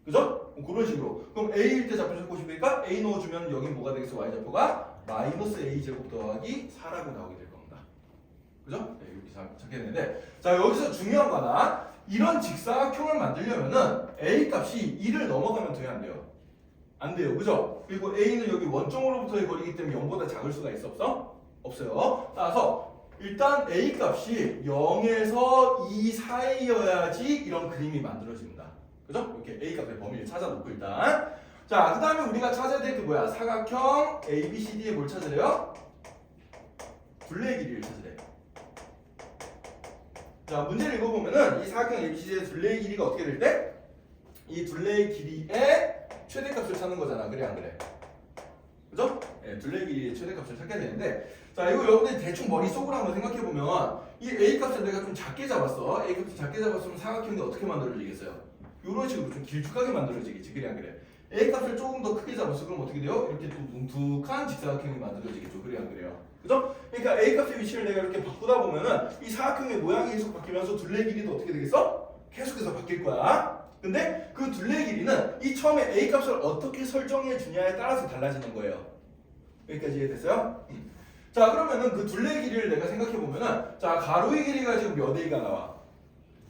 Speaker 1: 그죠? 그런 식으로. 그럼 a일 때 좌표 찾고 싶으니까 a 넣어주면 여기 뭐가 되겠어? y좌표가 마이너스 a 제곱 더하기 4라고 나오게 될 겁니다. 그죠? 네, 이렇게 찾게 되는데, 자, 여기서 중요한 거 하나. 이런 직사각형을 만들려면은 a 값이 1을 넘어가면 돼야 안 돼요? 안 돼요. 그죠? 그리고 a는 여기 원점으로부터의 거리이기 때문에 0보다 작을 수가 있어 없어? 없어요. 따라서 일단 a 값이 0에서 2 사이여야지 이런 그림이 만들어집니다. 그죠? 이렇게 a 값의 범위를 찾아놓고 일단. 자, 그 다음에 우리가 찾아야 될 게 뭐야? 사각형 ABCD에 뭘 찾으래요? 둘레의 길이를 찾으래요. 자, 문제를 읽어보면은 이 사각형 ABCD의 둘레의 길이가 어떻게 될 때? 이 둘레의 길이의 최대값을 찾는 거잖아. 그래 안 그래? 그죠? 네, 둘레의 길이의 최대값을 찾게 되는데, 자, 이거 여러분들 대충 머릿속으로 한번 생각해보면 이 A값을 내가 좀 작게 잡았어. A값을 작게 잡았으면 사각형이 어떻게 만들어지겠어요? 이런 식으로 좀 길쭉하게 만들어지겠지. 그래 안 그래? A값을 조금 더 크게 잡았어. 그럼 어떻게 돼요? 이렇게 또 뭉툭한 직사각형이 만들어지겠죠. 그래 안 그래요? 그죠? 그러니까 A값의 위치를 내가 이렇게 바꾸다 보면은 이 사각형의 모양이 계속 바뀌면서 둘레 길이도 어떻게 되겠어? 계속해서 바뀔 거야. 근데 그 둘레 길이는 이 처음에 A값을 어떻게 설정해 주냐에 따라서 달라지는 거예요. 여기까지 이해됐어요? 자, 그러면은 그 둘레 길이를 내가 생각해 보면은, 자, 가로의 길이가 지금 몇 A가 나와?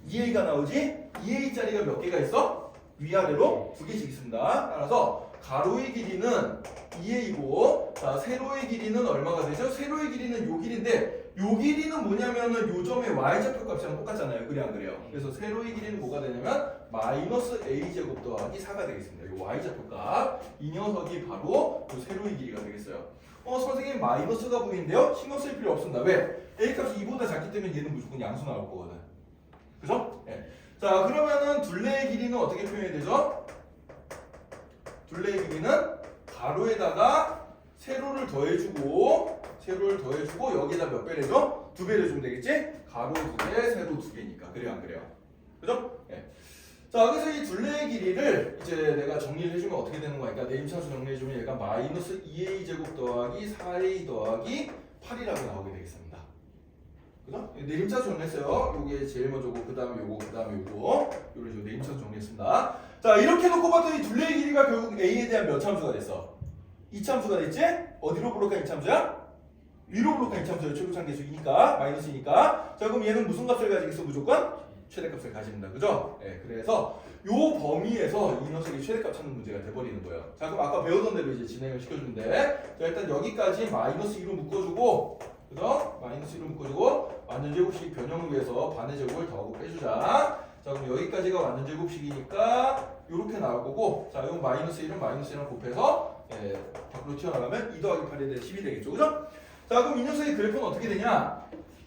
Speaker 1: 2A가 나오지? 2A짜리가 몇 개가 있어? 위아래로 두 개씩 있습니다. 따라서 가로의 길이는 2A이고, 자, 세로의 길이는 얼마가 되죠? 세로의 길이는 요 길인데, 요 길이는 뭐냐면은 요 점의 y좌표 값이랑 똑같잖아요. 그래 안 그래요? 그래서 세로의 길이는 뭐가 되냐면 마이너스 a제곱 더하기 4가 되겠습니다. 요 y좌표 값. 이 녀석이 바로 요 세로의 길이가 되겠어요. 선생님 마이너스가 보이는데요? 신경 쓸 필요 없습니다. 왜? a 값이 2보다 작기 때문에 얘는 무조건 양수 나올 거거든. 그죠? 네. 자, 그러면은 둘레의 길이는 어떻게 표현이 되죠? 둘레의 길이는 가로에다가 세로를 더해주고 여기다 몇 배를 해줘? 2배를 주면 되겠지? 가로 2개, 세로 2개니까. 그래요 안 그래요? 그죠? 네. 자, 그래서 이 둘레의 길이를 이제 내가 정리를 해주면 어떻게 되는 거니까 내림차수 정리해주면 얘가 마이너스 2a 제곱 더하기 4a 더하기 8이라고 나오게 되겠습니다. 그죠? 내림차수 정리했어요. 요게 제일 먼저고 그 다음에 요거 그 다음에 요거 요런 식으로 내림차수 정리했습니다. 자, 이렇게 놓고 봤더니 둘레의 길이가 결국 a에 대한 몇 참수가 됐어? 2참수가 됐지? 어디로 블록한 2참수야? 위로 블록한 2참수예요. 최고차계수이니까 마이너스이니까. 자, 그럼 얘는 무슨 값을 가지겠어? 무조건 최대값을 가집니다. 그죠? 네, 그래서 요 범위에서 이 녀석이 최대값 찾는 문제가 돼버리는 거예요. 자, 그럼 아까 배우던 대로 이제 진행을 시켜주면 돼. 자, 일단 여기까지 마이너스 2로 묶어주고, 그죠? 마이너스 2로 묶어주고, 완전 제곱식 변형을 위해서 반의 제곱을 더하고 빼주자. 자, 그럼 여기까지가 완전 제곱식이니까 요렇게 나올 거고, 자, 이건 마이너스 1은 마이너스 1을 곱해서 밖으로 튀어나가면 2 더하기 8에 대해 10이 되겠죠. 그죠? 자, 그럼 이 녀석의 그래프는 어떻게 되냐?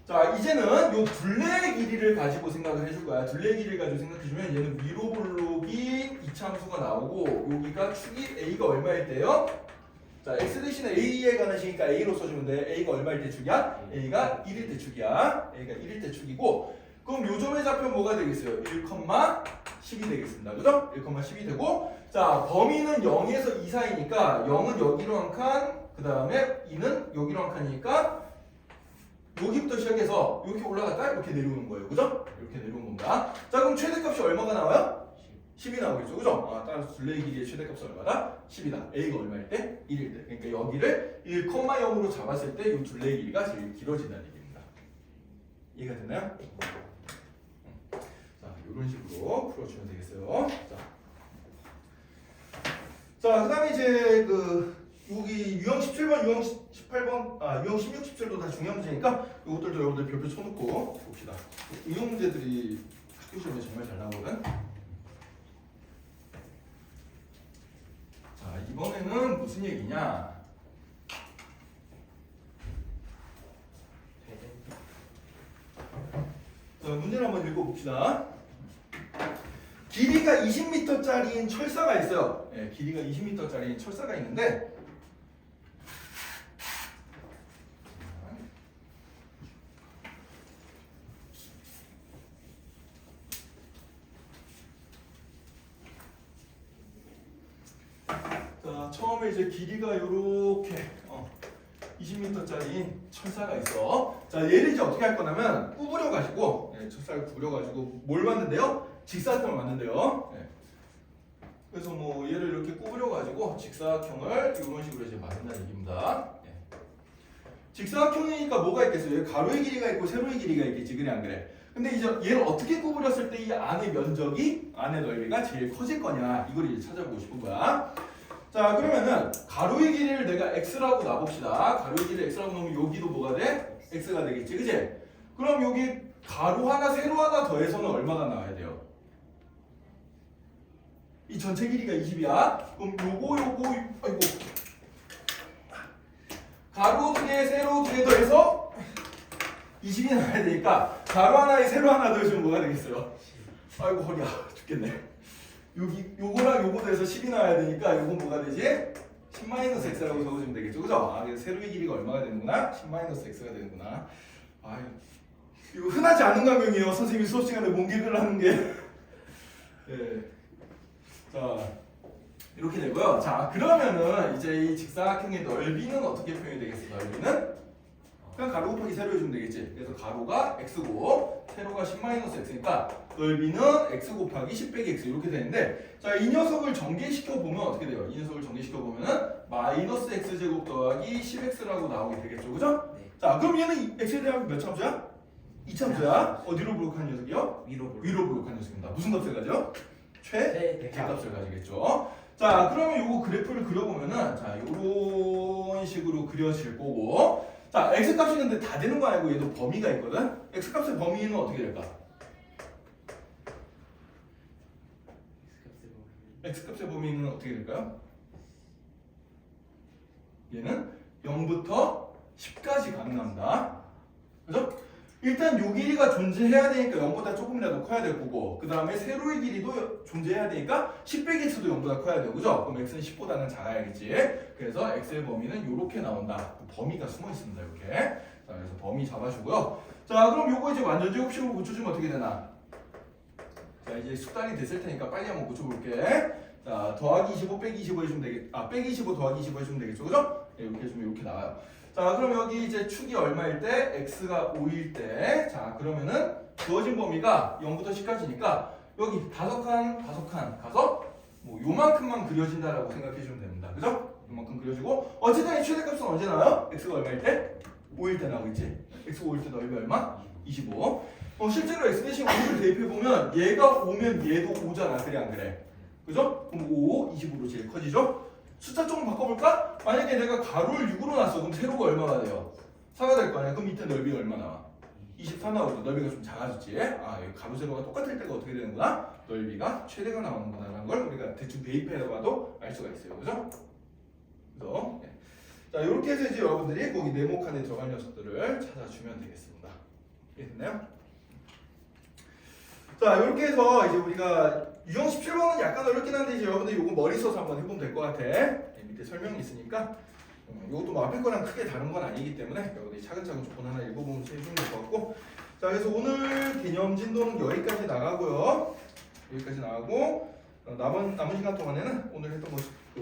Speaker 1: 자, 이제는 요 둘레의 길이를 가지고 생각을 해줄 거야. 둘레의 길이를 가지고 생각해주면 얘는 위로 볼록이 이차함수가 나오고 여기가 축이 a가 얼마일 때요? 자, x 대신에 a에 관하시니까 a로 써주면 돼. a가 얼마일 때 축이야? a가 1일 때 축이야. a가 1일 때 축이고 그럼 요 점의 좌표 뭐가 되겠어요? 1,10이 되겠습니다. 그죠? 1,10이 되고 자, 범위는 0에서 2 사이니까 0은 여기로 한 칸, 그 다음에 2는 여기로 한 칸이니까 여기부터 시작해서 이렇게 올라갔다 이렇게 내려오는 거예요. 그죠? 이렇게 내려오는 겁니다. 자, 그럼 최대값이 얼마가 나와요? 10이 나오겠죠. 그죠? 아, 따라서 둘레의 길이의 최대값은 얼마다? 10이다. a가 얼마일 때? 1일 때. 그러니까 여기를 1,0으로 잡았을 때 이 둘레의 길이가 제일 길어진다는 얘기입니다. 이해가 됐나요? 자, 이런 식으로 풀어주면 되겠어요. 자, 그 다음에 이제 여기 유형 17번, 유형 18번, 유형 16, 17도 다 중요한 문제니까 이것들도 여러분들 별표 쳐놓고 봅시다. 유형 문제들이 학교 시험에 정말 잘 나오거든. 자, 이번에는 무슨 얘기냐? 자, 문제를 한번 읽어봅시다. 길이가 20m짜리인 철사가 있어요. 네, 길이가 20m짜리인 철사가 있는데 자, 처음에 이제 길이가 요렇게 20m짜리 철사가 있어. 자, 얘를 이제 어떻게 할 거냐면 구부려 가지고 철사를 구부려 가지고 뭘 만든대요? 직사각형을 만든대요. 네. 그래서 뭐 얘를 이렇게 구부려 가지고 직사각형을 이런 식으로 이제 만든다는 얘기입니다. 네. 직사각형이니까 뭐가 있겠어요? 여기 가로의 길이가 있고 세로의 길이가 있겠지, 그래 안 그래? 근데 이제 얘를 어떻게 구부렸을 때 이 안의 면적이, 안의 넓이가 제일 커질 거냐 이걸 이제 찾아보고 싶은 거야. 자, 그러면은 가로의 길이를 내가 x라고 놔봅시다. 가로의 길이를 x라고 놓으면 여기도 뭐가 돼? x가 되겠지, 그지? 그럼 여기 가로 하나, 세로 하나 더해서는 얼마가 나와야 돼요? 이 전체 길이가 20이야. 그럼 요거 아이고 가로 2개, 세로 2개 더해서 20이 나와야 되니까 가로 하나에 세로 하나 더해주면 뭐가 되겠어요? 아이고 허리야 죽겠네. 여기 요거랑 요거 더해서 10이 나와야 되니까 요건 뭐가 되지? 10-x라고 적어주면 되겠죠, 그죠? 아, 그래서 세로의 길이가 얼마가 되는구나? 10-x가 되는구나. 아유, 이거 흔하지 않은 광경이에요. 선생님이 수업 시간에 몽기를 하는 게. 네. 자, 이렇게 되고요. 자, 그러면은 이제 이 직사각형의 넓이는 어떻게 표현이 되겠어? 넓이는 그냥 가로 곱하기 세로 해주면 되겠지. 그래서 가로가 x고 세로가 10-x니까 넓이는 x 곱하기 10 빼기 x 이렇게 되는데, 자, 이 녀석을 전개시켜 보면 어떻게 돼요? 이 녀석을 전개시켜 보면은 마이너스 x제곱 더하기 10x라고 나오게 되겠죠, 그죠?
Speaker 2: 네.
Speaker 1: 자, 그럼 얘는 x에 대한 몇 참수야? 2참수야. 어디로 부록한 녀석이요?
Speaker 2: 위로
Speaker 1: 위로 부록한 녀석입니다. 무슨 값을 가져?
Speaker 2: 네,
Speaker 1: 값을 가지겠죠. 자, 그러면 요거 그래프를 그려보면은 자, 요런 식으로 그려질 거고, 자, x 값이 근데 다 되는 거 아니고 얘도 범위가 있거든. x 값의 범위는 어떻게 될까? x 값의 범위는 어떻게 될까요? 얘는 0부터 10까지 가능합니다. 그죠? 일단 요 길이가 존재해야 되니까 0보다 조금이라도 커야 될 거고, 그 다음에 세로의 길이도 존재해야 되니까 10 빼기 x도 0보다 커야 되고, 그죠? 그럼 x는 10보다는 작아야겠지. 그래서 x의 범위는 요렇게 나온다. 범위가 숨어 있습니다, 이렇게. 자, 그래서 범위 잡아주고요. 자, 그럼 요거 이제 완전 제곱식으로 고쳐주면 어떻게 되나? 자, 이제 숙달이 됐을 테니까 빨리 한번 고쳐볼게. 자, 더하기 25 빼기 25 해주면 되겠, 빼기 25 더하기 25 해주면 되겠죠, 그죠? 네, 이렇게 해주면 이렇게 나와요. 자, 그럼 여기 이제 축이 얼마일 때? x가 5일 때. 자, 그러면은 주어진 범위가 0부터 10까지니까 여기 5칸 가서 뭐 요만큼만 그려진다라고 생각해주면 됩니다. 그죠? 요만큼 그려지고, 어쨌든 이 최대값은 언제 나와요? x가 얼마일 때? 5일 때 나오겠지? x가 5일 때 넓이 얼마? 25. 실제로 x 대신 5를 대입해보면 얘가 5면 얘도 5잖아. 그래 안 그래? 그죠? 그럼 5, 25로 제일 커지죠? 숫자 조금 바꿔볼까? 만약에 내가 가로를 6으로 놨어. 그럼 세로가 얼마가 돼요? 4가 될 거 아니야? 그럼 밑에 넓이가 얼마 나와? 24 나오죠. 넓이가 좀 작아졌지? 아, 여기 가로 세로가 똑같을 때가 어떻게 되는구나? 넓이가 최대가 나오는구나 라는 걸 우리가 대충 대입해봐도 알 수가 있어요. 그죠? 그래서 네. 자, 이렇게 해서 이제 여러분들이 거기 네모칸에 들어간 녀석들을 찾아주면 되겠습니다. 이해됐나요? 자, 이렇게 해서 이제 우리가 유형 17번은 약간 어렵긴 한데 이제 여러분들 이거 머리 써서 한번 해보면 될 것 같아. 밑에 설명이 있으니까 이것도 뭐 앞에 거랑 크게 다른 건 아니기 때문에 여러분들이 차근차근 조건 하나 읽어보면서 해주면 될 것 같고, 자, 그래서 오늘 개념 진도는 여기까지 나가고요. 여기까지 나가고 남은 시간 동안에는 오늘 했던 거 그